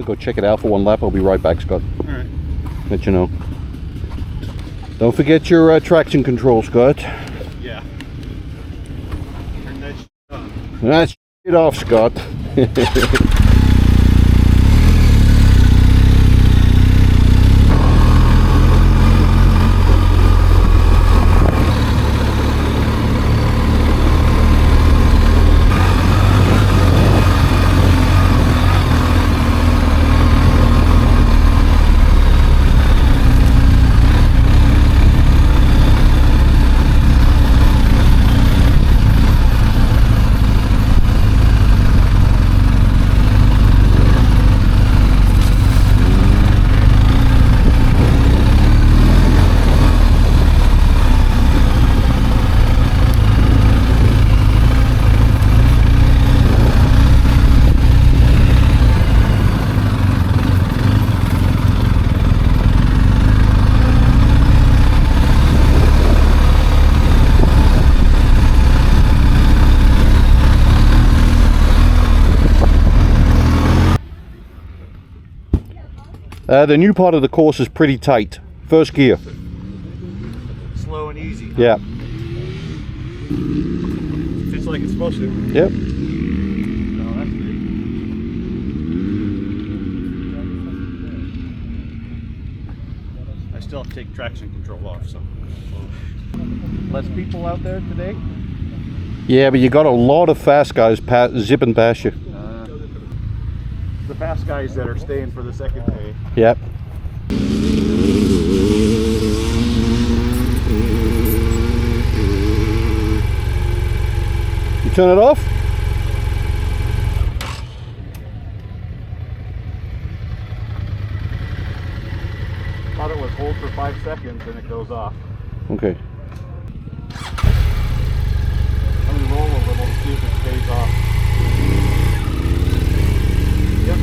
go check it out for one lap. I'll be right back, Scott. All right. Let you know. Don't forget your traction control, Scott. Yeah. Turn that off. That's it off, Scott. The new part of the course is pretty tight. First gear. Slow and easy. Yeah. Fits like it's supposed to. Yep. No, that's great. I still have to take traction control off, so. Less people out there today? Yeah, but you got a lot of fast guys zipping past you. The fast guys that are staying for the second day. Yep. You turn it off? Thought it was hold for 5 seconds and it goes off. Okay. Let me roll a little to see if it stays off. Yep.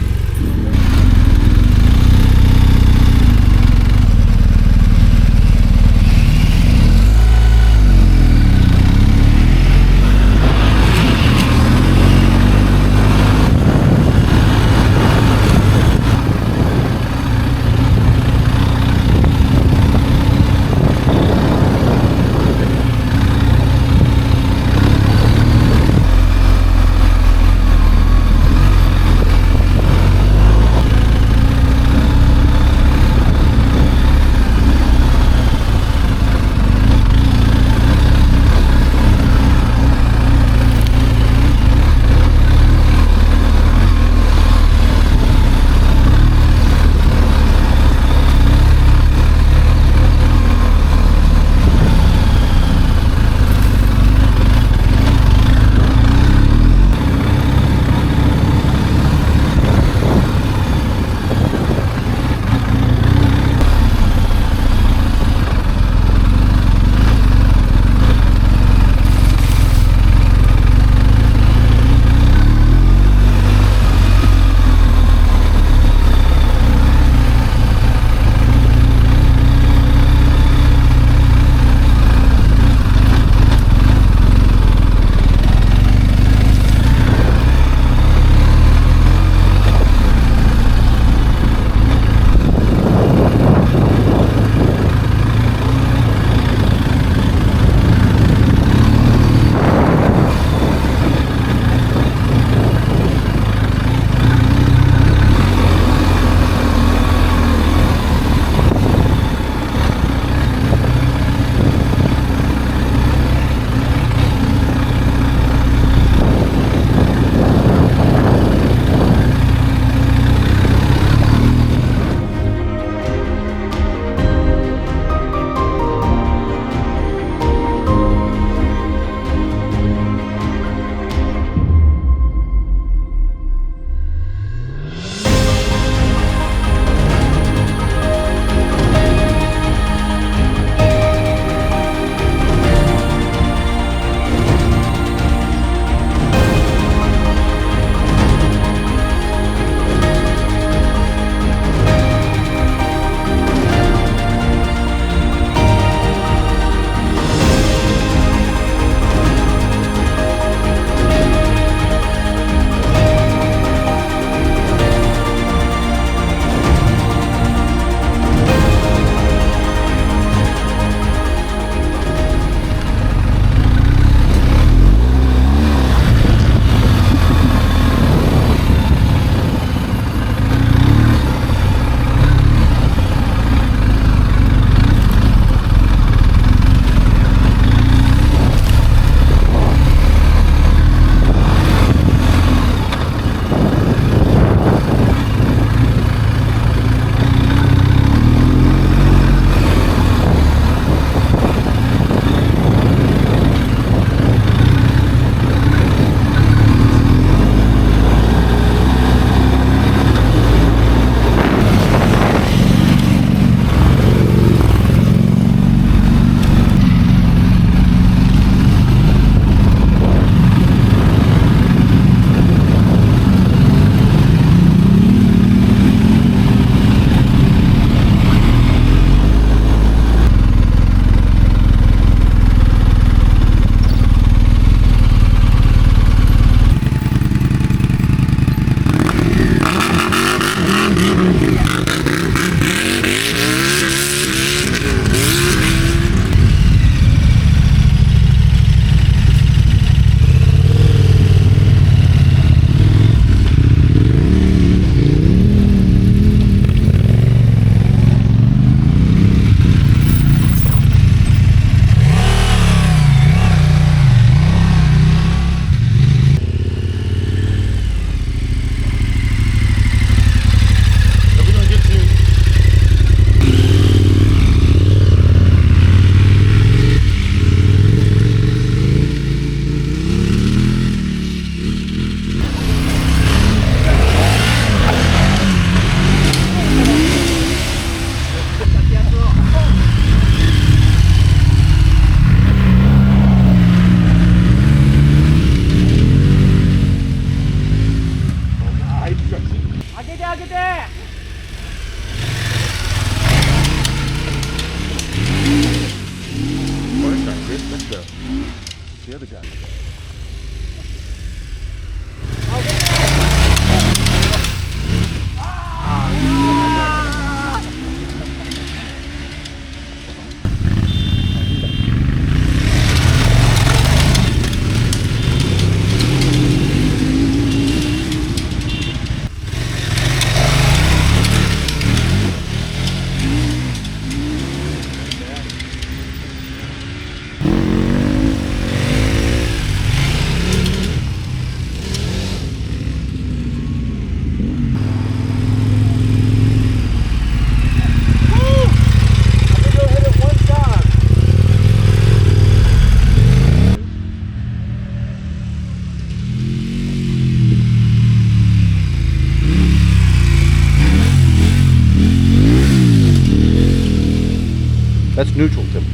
That's neutral, Tim.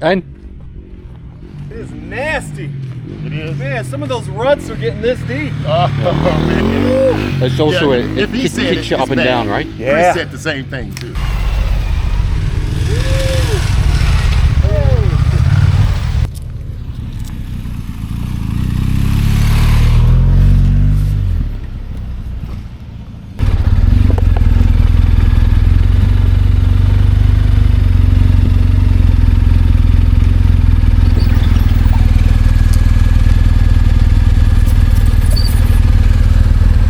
And It is nasty. It is. Man, some of those ruts are getting this deep. Oh, man. it's also Yeah, it if he said kicks it, you up it's and bad. down, right? Yeah. Chris said the same thing too.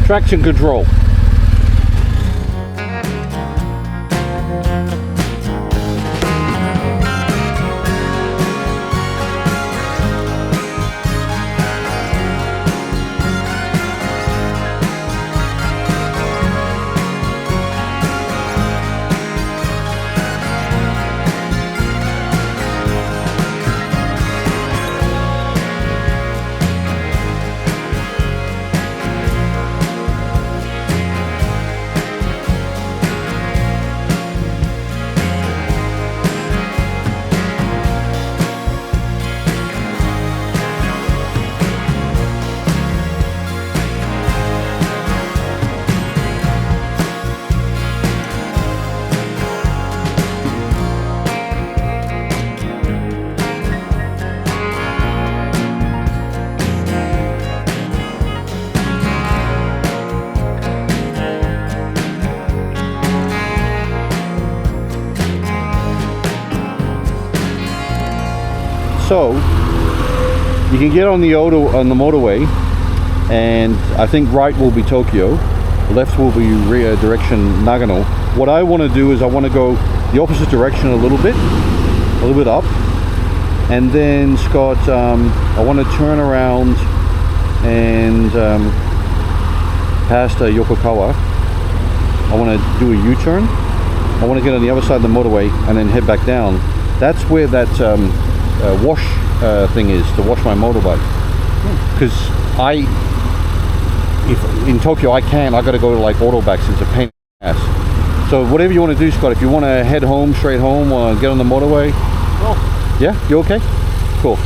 Traction control. So you can get on the motorway, and I think right will be Tokyo, left will be direction Nagano. What I want to do is I want to go the opposite direction a little bit up, and then Scott, I want to turn around and past Yokokawa. I want to do a U-turn. I want to get on the other side of the motorway and then head back down. That's where that wash thing is, to wash my motorbike. Because if in Tokyo I got to go to like Autobacks. It's a pain in the ass. So whatever you want to do, Scott, if you want to head home, straight home, or get on the motorway. Oh. Yeah, you okay? Cool.